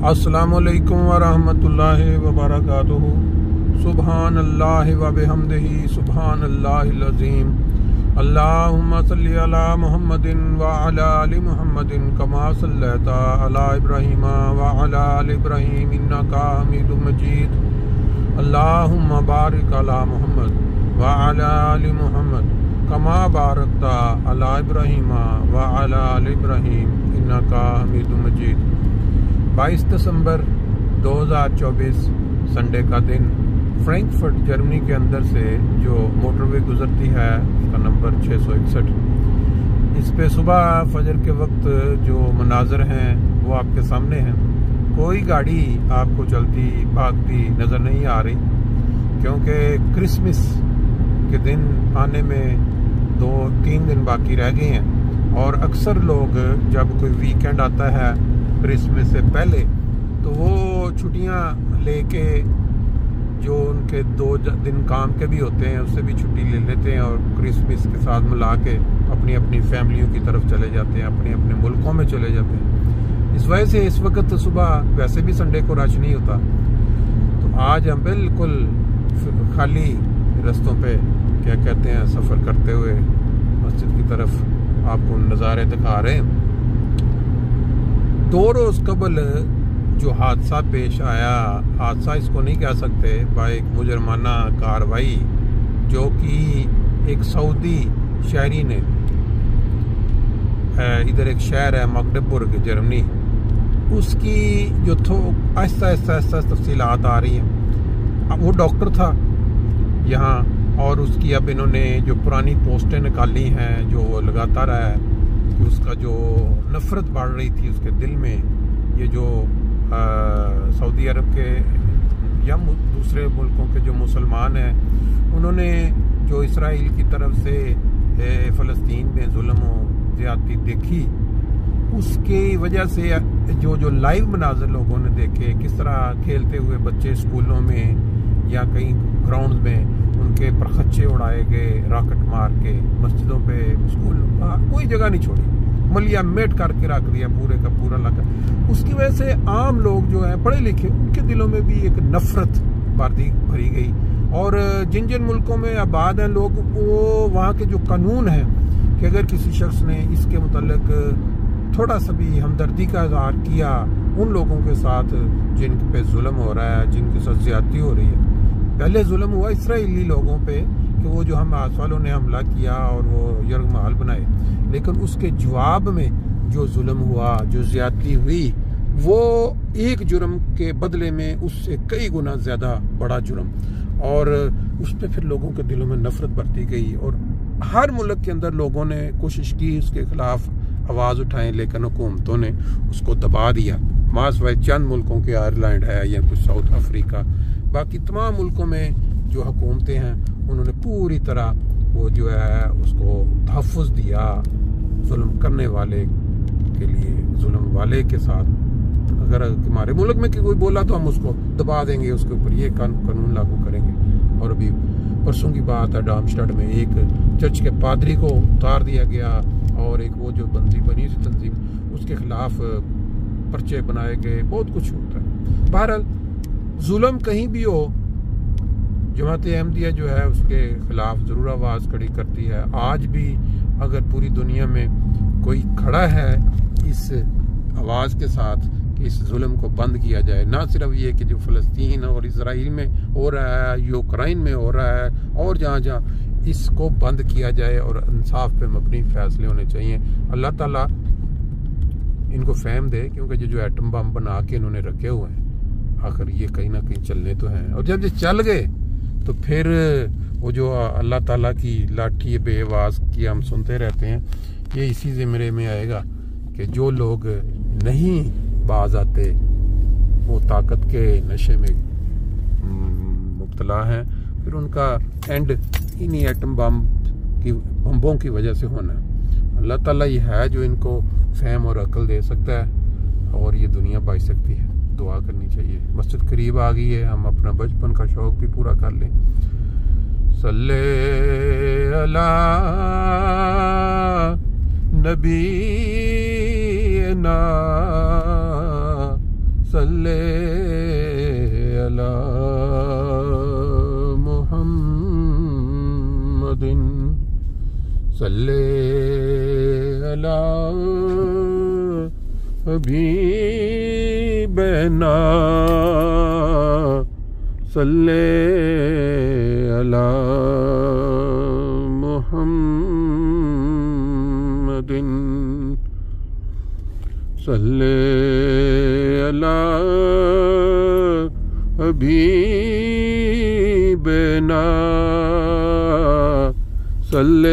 अस्सलामुअलैकुम वरहमतुल्लाहि वबरकातुहू। सुबहानल्लाहि व बिहम्दिही सुबहानल्लाहिल अज़ीम। अल्लाहुम्मा सल्लि अला मुहम्मदिन व अला आलि मुहम्मदिन कमा सल्लैता अला इब्राहीम व अला आलि इब्राहीम इन्नका हमीदुम मजीद। अल्लाहुम्मा बारिक अला मुहम्मद व अला आलि मुहम्मद कमा बारकता अला इब्राहीम व अला आलि इब्राहीम इन्नका हमीदुम मजीद। 22 दिसंबर 2024 संडे का दिन फ्रैंकफर्ट जर्मनी के अंदर से जो मोटरवे गुजरती है उसका नंबर 661। इस पे सुबह फजर के वक्त जो मनाजर हैं वो आपके सामने हैं। कोई गाड़ी आपको चलती भागती नज़र नहीं आ रही, क्योंकि क्रिसमस के दिन आने में 2-3 दिन बाकी रह गए हैं। और अक्सर लोग जब कोई वीकेंड आता है क्रिसमस से पहले तो वो छुट्टियां लेके जो उनके 2 दिन काम के भी होते हैं उससे भी छुट्टी ले लेते हैं और क्रिसमस के साथ मिला के अपनी अपनी फैमिलियों की तरफ चले जाते हैं, अपने अपने मुल्कों में चले जाते हैं। इस वजह से इस वक्त सुबह वैसे भी संडे को रश नहीं होता, तो आज हम बिल्कुल खाली रस्तों पे क्या कहते हैं सफ़र करते हुए मस्जिद की तरफ आपको नज़ारे दिखा रहे हैं। 2 रोज़ कबल जो हादसा पेश आया, हादसा इसको नहीं कह सकते, एक मुजरमाना कार्रवाई जो कि एक सऊदी शहरी ने, इधर एक शहर है मगडेबुर्ग जर्मनी, उसकी जो आहिस्ता आहिस्ता तफसीलात आ रही हैं। अब वो डॉक्टर था यहाँ और उसकी अब इन्होंने जो पुरानी पोस्टें निकाली हैं, जो वो लगाता रहा है कि उसका जो नफ़रत बढ़ रही थी उसके दिल में, ये जो सऊदी अरब के या दूसरे मुल्कों के जो मुसलमान हैं उन्होंने जो इसराइल की तरफ से फ़लस्तीन में जुल्म और ज़्यादती देखी, उसकी वजह से जो लाइव मनाज़र लोगों ने देखे, किस तरह खेलते हुए बच्चे स्कूलों में या कहीं ग्राउंड में उनके परखच्चे उड़ाए गए रॉकेट मार के, मस्जिदों पे स्कूल कोई जगह नहीं छोड़ी, मलिया मेट करके रख दिया पूरे का पूरा इलाका। उसकी वजह से आम लोग जो हैं पढ़े लिखे उनके दिलों में भी एक नफरत भरी गई। और जिन जिन मुल्कों में आबाद हैं लोग, वो वहाँ के जो कानून हैं कि अगर किसी शख्स ने इसके मुतल्लिक थोड़ा सा भी हमदर्दी का इजहार किया उन लोगों के साथ जिन पे जुल्म हो रहा है, जिनके साथ ज्यादती हो रही है। पहले जुल्म हुआ इसराइली लोगों पे कि वो जो हमास वालों ने हमला किया और वो यरगमाल बनाए, लेकिन उसके जवाब में जो जुल्म हुआ, जो ज्यादती हुई, वो एक जुर्म के बदले में उससे कई गुना ज़्यादा बड़ा जुर्म, और उस पर फिर लोगों के दिलों में नफरत बढ़ती गई। और हर मुल्क के अंदर लोगों ने कोशिश की उसके खिलाफ आवाज़ उठाएं, लेकिन हुकूमतों ने उसको दबा दिया। मासवाए चंद मुल्कों के आयरलैंड है या कुछ साउथ अफ्रीका, बाकी तमाम मुल्कों में जो हुकूमतें हैं उन्होंने पूरी तरह वो जो है उसको तहफ़्फ़ुज़ दिया। जुल्म करने वाले के लिए जुल्म वाले के साथ, अगर हमारे मुल्क में कोई बोला तो हम उसको दबा देंगे, उसके ऊपर ये कानून लागू करेंगे। और अभी परसों की बात है, डार्मस्टाड में एक चर्च के पादरी को उतार दिया गया और एक वो जो बंदी बनी थी तंजीम उसके खिलाफ पर्चे बनाए गए, बहुत कुछ होता है। बहरहाल जुल्म कहीं भी हो, जमात अहमदिया जो है उसके खिलाफ ज़रूर आवाज़ खड़ी करती है। आज भी अगर पूरी दुनिया में कोई खड़ा है इस आवाज़ के साथ कि इस जुल्म को बंद किया जाए, ना सिर्फ ये कि जो फ़लस्तीन और इसराइल में हो रहा है, यूक्रेन में हो रहा है, और जहाँ जहाँ इसको बंद किया जाए और इंसाफ पे मबनी फैसले होने चाहिए। अल्लाह ताला इनको फ़हम दे, क्योंकि जो एटम बम बना के इन्होंने रखे हुए हैं, आखिर ये कहीं ना कहीं चलने तो हैं, और जब ये चल गए तो फिर वो जो अल्लाह ताला की लाठी बेआवाज़ की हम सुनते रहते हैं, ये इसी ज़िम्मे में आएगा कि जो लोग नहीं बाज आते वो ताकत के नशे में मुब्तला हैं, फिर उनका एंड इन्हीं एटम बम्बों की वजह से होना है। अल्लाह ताला ये है जो इनको फ़हम और अक्ल दे सकता है और ये दुनिया बच सकती है। दुआ करनी चाहिए। मस्जिद करीब आ गई है, हम अपना बचपन का शौक भी पूरा कर लें। सल्ले अला नबी ना सल्ले अला मुहम्मदिन सल्ले अला हबीबना सल्ले अला मुहम्मदिन सल्ले अला हबीबना सल्ले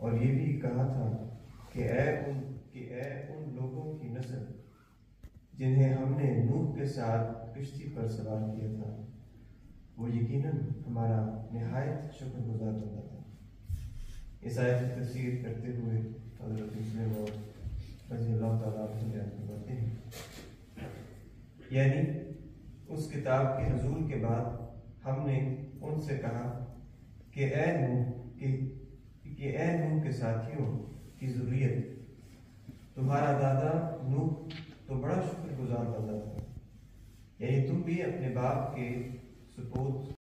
और ये भी कहा था कि ऐ उन लोगों की नस्ल जिन्हें हमने नूह के साथ किश्ती पर सवार किया था, वो यकीनन हमारा निहायत शुक्रगुजार बंदा था। इस आयत की तफसीर करते हुए हज़रत मुस्लिम और रज़ी अल्लाह तआला अन्हु बयान करते हैं, यानी उस किताब के नज़ूल के बाद हमने उनसे कहा कि ऐ नूह के साथियों की ज़ुर्रियत, तुम्हारा दादा नूह तो बड़ा शुक्रगुजार बंदा था, यानी तुम भी अपने बाप के सुपुत्र